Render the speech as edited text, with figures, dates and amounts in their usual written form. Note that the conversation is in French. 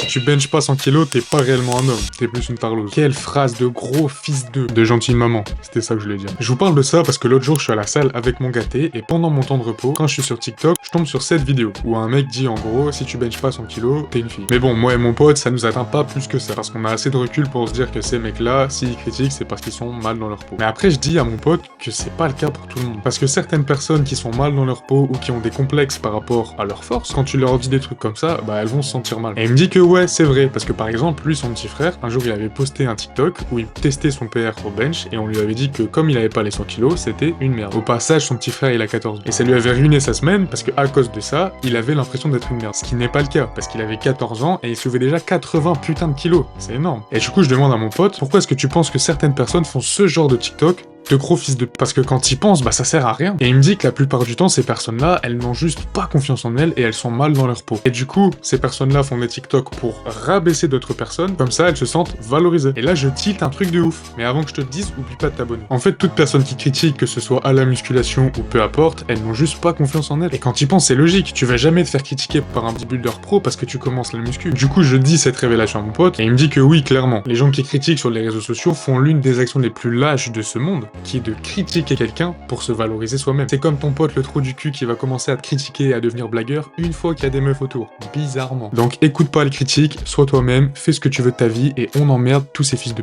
Si tu benches pas 100 kilos, t'es pas réellement un homme, t'es plus une tarlouse. Quelle phrase de gros fils de gentille maman. C'était ça que je voulais dire. Je vous parle de ça parce que l'autre jour, je suis à la salle avec mon gâté et pendant mon temps de repos, quand je suis sur TikTok, je tombe sur cette vidéo où un mec dit en gros, si tu benches pas 100 kilos, t'es une fille. Mais bon, moi et mon pote, ça nous atteint pas plus que ça parce qu'on a assez de recul pour se dire que ces mecs-là, s'ils critiquent, c'est parce qu'ils sont mal dans leur peau. Mais après, je dis à mon pote que c'est pas le cas pour tout le monde. Parce que certaines personnes qui sont mal dans leur peau ou qui ont des complexes par rapport à leur force, quand tu leur dis des trucs comme ça, bah elles vont se sentir mal. Et il me dit que ouais, c'est vrai, parce que par exemple, lui, son petit frère, un jour il avait posté un TikTok où il testait son PR au bench et on lui avait dit que comme il avait pas les 100 kilos, c'était une merde. Au passage, son petit frère il a 14 ans. Et ça lui avait ruiné sa semaine parce que à cause de ça, il avait l'impression d'être une merde. Ce qui n'est pas le cas, parce qu'il avait 14 ans et il soulevait déjà 80 putains de kilos. C'est énorme. Et du coup, je demande à mon pote, pourquoi est-ce que tu penses que certaines personnes font ce genre de TikTok de gros fils de... Parce que quand ils pensent, bah ça sert à rien. Et il me dit que la plupart du temps, ces personnes-là, elles n'ont juste pas confiance en elles et elles sont mal dans leur peau. Et du coup, ces personnes-là font des TikTok pour rabaisser d'autres personnes, comme ça elles se sentent valorisées. Et là, je tilte un truc de ouf. Mais avant que je te le dise, oublie pas de t'abonner. En fait, toute personne qui critique, que ce soit à la musculation ou peu importe, elles n'ont juste pas confiance en elles. Et quand ils pensent, c'est logique. Tu vas jamais te faire critiquer par un bodybuilder pro parce que tu commences la muscu. Du coup, je dis cette révélation à mon pote et il me dit que oui, clairement, les gens qui critiquent sur les réseaux sociaux font l'une des actions les plus lâches de ce monde, qui est de critiquer quelqu'un pour se valoriser soi-même. C'est comme ton pote le trou du cul qui va commencer à te critiquer et à devenir blagueur une fois qu'il y a des meufs autour. Bizarrement. Donc écoute pas les critiques, sois toi-même, fais ce que tu veux de ta vie et on emmerde tous ces fils de